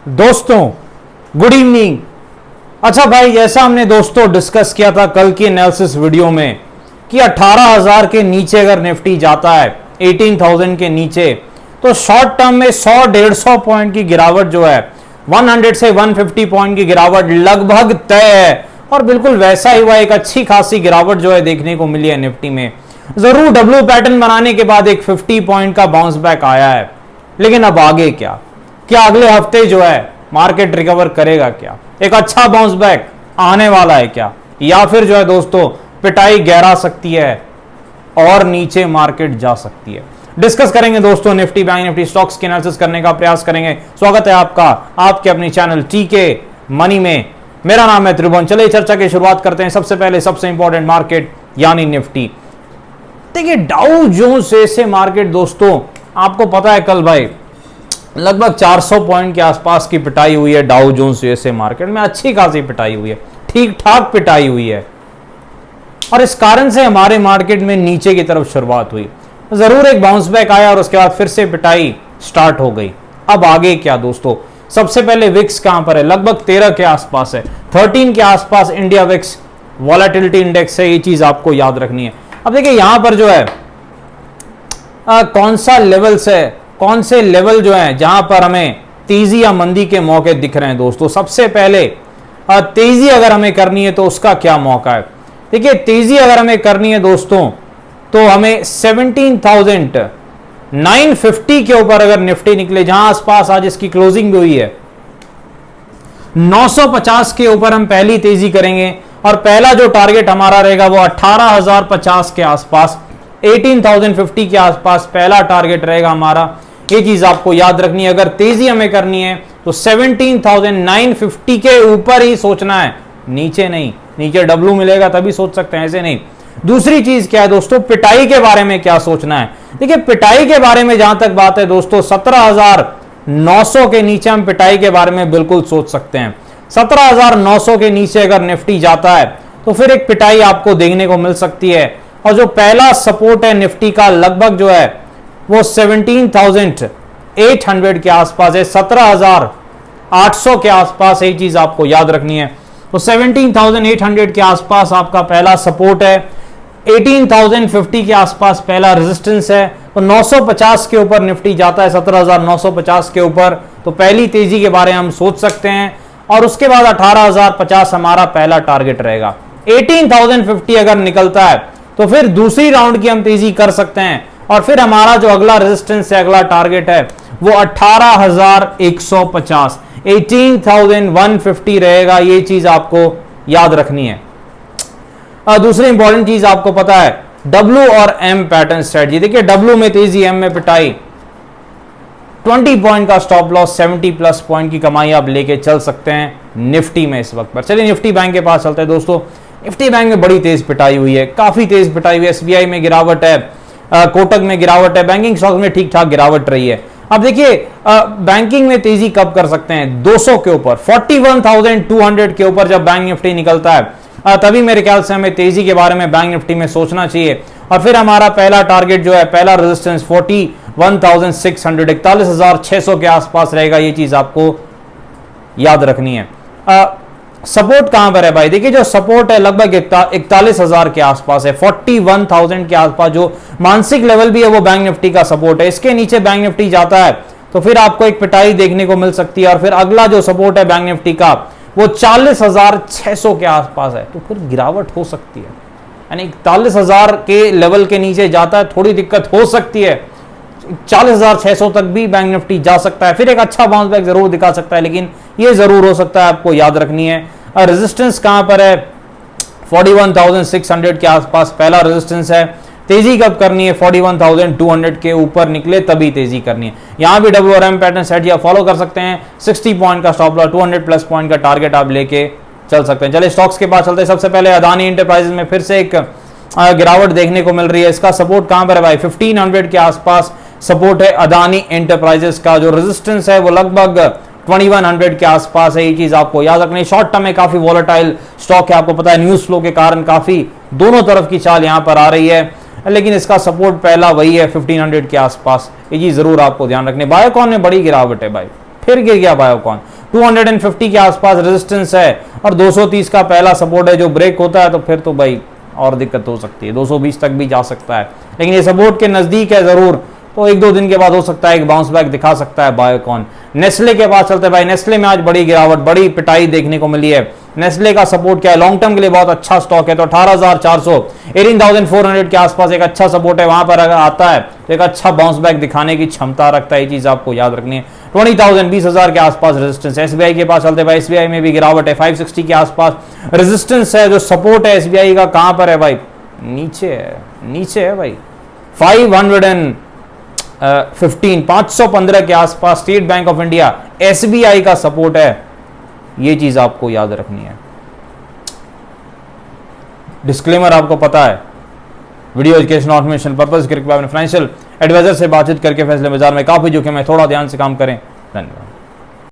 दोस्तों good evening. अच्छा भाई, जैसा हमने दोस्तों डिस्कस किया था कल की एनालिसिस वीडियो में कि 18,000 के नीचे अगर निफ्टी जाता है 18,000 के नीचे तो शॉर्ट टर्म में 100-150 पॉइंट की गिरावट जो है 100 से 150 पॉइंट की गिरावट लगभग तय है। और बिल्कुल वैसा ही हुआ, एक अच्छी खासी गिरावट जो है देखने को मिली है निफ्टी में। जरूर डब्ल्यू पैटर्न बनाने के बाद एक 50 पॉइंट का बाउंस बैक आया है, लेकिन अब आगे क्या अगले हफ्ते जो है मार्केट रिकवर करेगा क्या? एक अच्छा बाउंस बैक आने वाला है क्या, या फिर जो है दोस्तों पिटाई गहरा सकती है और नीचे मार्केट जा सकती है? डिस्कस करेंगे दोस्तों निफ्टी बैंक निफ्टी स्टॉक्स की एनालिसिस करने का प्रयास करेंगे। स्वागत है आपका आपके अपने चैनल टीके मनी में। मेरा नाम है त्रिभुवन। चलिए चर्चा की शुरुआत करते हैं। सबसे पहले सबसे इंपॉर्टेंट मार्केट यानी निफ्टी। देखिए डाउ जोन्स से मार्केट दोस्तों, आपको पता है कल भाई लगभग 400 पॉइंट के आसपास की पिटाई हुई है। डाउ जोन्स यूएसए मार्केट में अच्छी खासी पिटाई हुई है, ठीक ठाक पिटाई हुई है, और इस कारण से हमारे मार्केट में नीचे की तरफ शुरुआत हुई। जरूर एक बाउंस बैक आया और उसके बाद फिर से पिटाई स्टार्ट हो गई। अब आगे क्या दोस्तों? सबसे पहले विक्स कहां पर है? लगभग 13 के आसपास है, 13 के आसपास इंडिया विक्स वॉलेटिलिटी इंडेक्स है। ये चीज आपको याद रखनी है। अब देखिए यहां पर जो है कौन सा लेवल से कौन से लेवल जो है जहां पर हमें तेजी या मंदी के मौके दिख रहे हैं दोस्तों। सबसे पहले तेजी अगर हमें करनी है तो उसका क्या मौका है? देखिए तेजी अगर हमें करनी है दोस्तों तो हमें 17,950 के ऊपर अगर निफ्टी निकले, जहां आसपास आज इसकी क्लोजिंग भी हुई है, 950 के ऊपर हम पहली तेजी करेंगे। और पहला जो टारगेट हमारा रहेगा वो 18,050 के आसपास, 18,050 के आसपास पहला टारगेट रहेगा हमारा। ये चीज आपको याद रखनी है। अगर तेजी हमें करनी है तो 17,950 के ऊपर ही सोचना है, नीचे नहीं। नीचे डब्ल्यू मिलेगा तभी सोच सकते हैं, ऐसे नहीं। दूसरी चीज क्या है दोस्तों, पिटाई के बारे में क्या सोचना है? देखिए पिटाई के बारे में जहां तक बात है दोस्तों, 17,900 के नीचे हम पिटाई के बारे में बिल्कुल सोच सकते हैं। 17,900 के नीचे अगर निफ्टी जाता है तो फिर एक पिटाई आपको देखने को मिल सकती है। और जो पहला सपोर्ट है निफ्टी का लगभग जो है वो 17,800 के आसपास है, 17,800 के आसपास। ये चीज आपको याद रखनी है। तो 17,800 के आसपास आपका पहला सपोर्ट है, 18,050 के आसपास पहला रेजिस्टेंस है। तो 950 के ऊपर निफ्टी जाता है, 17,950 के ऊपर, तो पहली तेजी के बारे में हम सोच सकते हैं। और उसके बाद 18,050 हमारा पहला टारगेट रहेगा। 18,050 अगर निकलता है तो फिर दूसरी राउंड की हम तेजी कर सकते हैं। और फिर हमारा जो अगला रेजिस्टेंस है, अगला टारगेट है, वो 18,150, 18,150 रहेगा। ये चीज आपको याद रखनी है। दूसरी इंपॉर्टेंट चीज आपको पता है, डब्ल्यू और एम पैटर्न स्ट्रेटजी। देखिए डब्ल्यू में तेजी, एम में पिटाई। 20 पॉइंट का स्टॉप लॉस, 70 प्लस पॉइंट की कमाई आप लेके चल सकते हैं निफ्टी में इस वक्त पर। चलिए निफ्टी बैंक के पास चलते हैं दोस्तों। निफ्टी बैंक में बड़ी तेज पिटाई हुई है, काफी तेज पिटाई हुई है। एसबीआई में गिरावट है, कोटक में गिरावट है, बैंकिंग स्टॉक में ठीक ठाक गिरावट रही है। अब देखिए बैंकिंग में तेजी कब कर सकते हैं? 200 के ऊपर, 41,200 के ऊपर जब बैंक निफ्टी निकलता है तभी मेरे ख्याल से हमें तेजी के बारे में बैंक निफ्टी में सोचना चाहिए। और फिर हमारा पहला टारगेट जो है, पहला रेजिस्टेंस 41,600, 41,600 के आसपास रहेगा। ये चीज आपको याद रखनी है। सपोर्ट कहां पर है भाई? देखिए जो सपोर्ट है लगभग 41,000 के आसपास है, 41,000 के आसपास जो मानसिक लेवल भी है वो बैंक निफ्टी का सपोर्ट है। इसके नीचे बैंक निफ्टी जाता है तो फिर आपको एक पिटाई देखने को मिल सकती है। और फिर अगला जो सपोर्ट है बैंक निफ्टी का वो 40,600 के आसपास है, तो फिर गिरावट हो सकती है। यानी 41,000 के लेवल के नीचे जाता है, थोड़ी दिक्कत हो सकती है। 40,600 तक भी बैंक निफ्टी जा सकता है, फिर एक अच्छा बाउंस बैक जरूर दिखा सकता है, लेकिन ये जरूर हो सकता है, आपको याद रखनी है। रेजिस्टेंस कहां पर है? 41,600 के आसपास पहला रेजिस्टेंस है। तेजी कब करनी है? 41,200 के ऊपर निकले तभी तेजी करनी है। यहां भी डब्ल्यू और एम पैटर्न स्ट्रेटजी आप फॉलो कर सकते हैं। 60 पॉइंट का स्टॉप लॉस, 200 प्लस पॉइंट का टारगेट आप लेके चल सकते हैं। चलिए स्टॉक्स के पास चलते हैं। सबसे पहले अदानी एंटरप्राइजेज में फिर से एक गिरावट देखने को मिल रही है। इसका सपोर्ट कहां पर है भाई? 1500 के आसपास सपोर्ट है अदानी एंटरप्राइजेस का। जो रेजिस्टेंस है वो लगभग 2100 के आसपास है। ये चीज आपको याद रखनी है। शॉर्ट टर्म में काफी वॉलेटाइल स्टॉक है, आपको पता है न्यूज फ्लो के कारण काफी दोनों तरफ की चाल यहां पर आ रही है, लेकिन इसका सपोर्ट पहला वही है 1500 के आसपास। ये चीज जरूर आपको ध्यान रखनी है। बायोकॉन में बड़ी गिरावट है भाई, फिर गिर गया बायोकॉन। 250 के आसपास रेजिस्टेंस है और 230 का पहला सपोर्ट है, जो ब्रेक होता है तो फिर तो भाई और दिक्कत हो सकती है, 220 तक भी जा सकता है, लेकिन ये सपोर्ट के नजदीक है जरूर, तो एक दो दिन के बाद हो सकता है एक बाउंस बैक दिखा सकता है बायोकॉन। नेस्ले के पास चलते हैं भाई, नेस्ले में आज बड़ी गिरावट, बड़ी पिटाई देखने को मिली है। नेस्ले का सपोर्ट क्या है, लॉन्ग टर्म के लिए बहुत अच्छा स्टॉक है, तो 18,400 18,400 के आसपास एक अच्छा सपोर्ट है, वहां पर अगर आता है तो एक अच्छा बाउंस बैक दिखाने की क्षमता रखता है, ये चीज आपको याद रखनी है। 20,000 20,000 के आसपास रेजिस्टेंस है। एसबीआई के पास चलते हैं भाई, एसबीआई में भी गिरावट है, 560 के आसपास रेजिस्टेंस है, जो सपोर्ट है एसबीआई का कहां पर है भाई, नीचे है भाई, 515 के आसपास state bank of India SBI का सपोर्ट है, ये चीज आपको याद रखनी है। डिस्क्लेमर आपको पता है, वीडियो एजुकेशन ऑटोमेशन पर्पस के फाइनेंशियल एडवाइजर से बातचीत करके फैसले बाजार में काफी जोखिम है, थोड़ा ध्यान से काम करें। धन्यवाद।